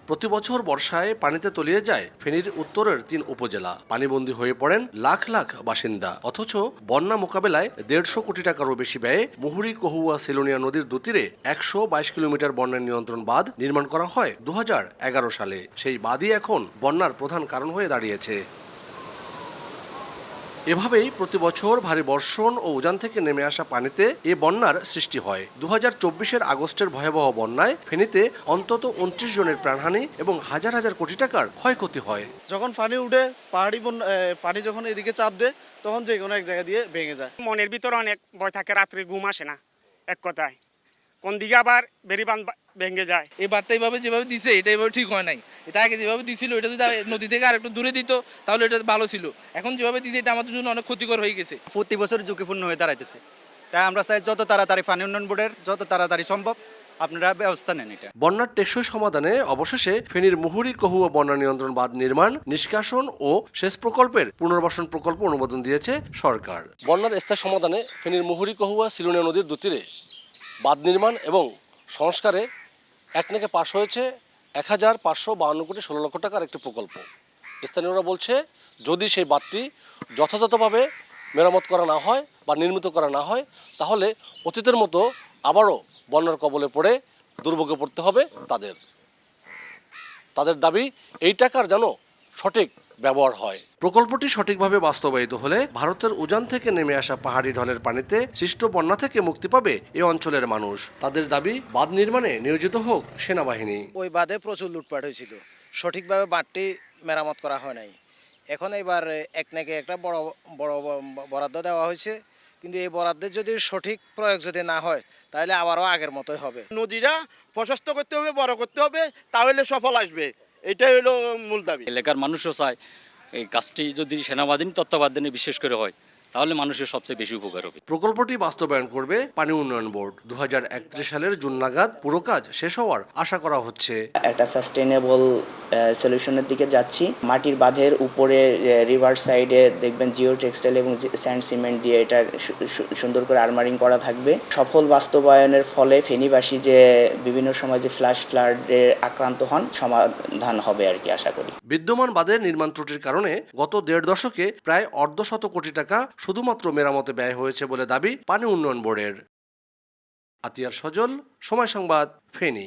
প্রতি বছর বর্ষায় পানিতে তলিয়ে যায় ফেনীর উত্তরের ৩ উপজেলা। পানিবন্দী হয়ে পড়েন লাখ লাখ বাসিন্দা। অথচ বন্যা মোকাবেলায় ১৫০ কোটি টাকারও বেশি ব্যয়ে মুহুরী কহুয়া সেলোনিয়া নদীর দুতীরে ১২২ কিলোমিটার বন্যা নিয়ন্ত্রণ বাঁধ নির্মাণ করা হয় ২০১১ সালে। সেই বাঁধই এখন বন্যার প্রধান কারণ হয়ে দাঁড়িয়েছে। এভাবেই প্রতি বছর ভারী বর্ষণ ও উজান থেকে নেমে আসা পানিতে এ বন্যার সৃষ্টি হয়। ২০২৪-এর আগস্টের ভয়াবহ বন্যায় ফেনীতে অন্তত ২৯ জনের প্রাণহানি এবং হাজার হাজার কোটি টাকার ক্ষয়ক্ষতি হয়। যখন পানি উঠে পানি যখন এদিকে চাপ দেয় তখন যে কোনো এক জায়গা দিয়ে ভেঙে যায়। মনের ভিতরে অনেক ভয় থাকে, রাত্রে ঘুম আসে না। এক কথায় কোন দিকে আবার বেরিবান ভেঙে যায়। এই বারটা এইভাবে যেভাবে দিছে এটা এভাবে ঠিক হয় নাই। এটা আগে যেভাবে দিছিল এটা যদি নদী থেকে আর একটু দূরে দিত তাহলে এটা ভালো ছিল। এখন যেভাবে দিছে এটা আমাদের জন্য অনেক ক্ষতিকর হয়ে গেছে। প্রতি বছর ঝুঁকিপূর্ণ হয়ে দাঁড়াইতেছে। তাই আমরা চাই যত তাড়াতাড়ি পানি উন্নয়ন বোর্ডের যত তাড়াতাড়ি সম্ভব আপনারা ব্যবস্থা নেন। এটা বন্যার টেকসই সমাধানে অবশেষে ফেনীর মুহুরী কহুয়া বন্যা নিয়ন্ত্রণ বাঁধ নির্মাণ, নিষ্কাশন ও সেচ প্রকল্পের পুনর্বাসন প্রকল্প অনুমোদন দিয়েছে সরকার। বন্যার স্থায়ী সমাধানে ফেনীর মুহুরী কহুয়া সেলোনিয়া নদীর দুতীরে বাঁধ নির্মাণ এবং সংস্কারে একনেকে পাশ হয়েছে ১,৫৫২ কোটি ১৬ লক্ষ টাকার একটি প্রকল্প। স্থানীয়রা বলছে, যদি সেই বাঁধটি যথাযথভাবে মেরামত করা না হয় বা নির্মিত করা না হয় তাহলে অতীতের মতো আবারও বন্যার কবলে পড়ে দুর্ভোগে পড়তে হবে তাদের দাবি এই টাকার যেন সঠিক ব্যবহার হয়। প্রকল্পটি সঠিকভাবে বাস্তবায়িত হলে ভারতের উজান থেকে নেমে আসা পাহাড়ি ঢলের পানিতে সৃষ্ট বন্যা থেকে মুক্তি পাবে এই অঞ্চলের মানুষ। তাদের দাবি বাঁধ নির্মাণে নিয়োজিত হোক সেনাবাহিনী। ওই বাঁধে প্রচুর লুটপাট হয়েছিল, সঠিকভাবে বাঁধটি মেরামত করা হয় নাই। এখন এবার এক নাকি একটা বড় বড় বরাদ্দ দেওয়া হয়েছে, কিন্তু এই বরাদ্দের যদি সঠিক প্রয়োগ যদি না হয় তাহলে আবারও আগের মতোই হবে। নদীটা প্রশস্ত করতে হবে, বড় করতে হবে, তাহলে সফল আসবে। এটাই হলো মূল দাবি। এলাকার মানুষও চায় এই কাজটি যদি সেনাবাহিনী তত্ত্বাবধানে বিশেষ করে হয় তাহলে মানুষের সবচেয়ে বেশি উপকার হবে। প্রকল্পটি বাস্তবায়ন করবে পানি উন্নয়ন বোর্ড। ২০৩১ সালের জুন নাগাদ পুরো কাজ শেষ হওয়ার আশা করা হচ্ছে। একটা সাস্টেইনেবল সলিউশনের দিকে যাচ্ছি। মাটির বাঁধের উপরে রিভার সাইডে দেখবেন জিও টেক্সটাইল এবং স্যান্ড সিমেন্ট দিয়ে এটা সুন্দর করে আর্মারিং করা থাকবে। সফল বাস্তবায়নের ফলে ফেনীবাসী যে বিভিন্ন সময় যে ফ্লাডে আক্রান্ত হন সমাধান হবে আর কি আশা করি। বিদ্যমান বাঁধের নির্মাণ ত্রুটির কারণে গত ১.৫ দশকে প্রায় অর্ধশত কোটি টাকা শুধুমাত্র মেরামতে ব্যয় হয়েছে বলে দাবি পানি উন্নয়ন বোর্ডের। আতিয়ার সজল, সময় সংবাদ, ফেনী।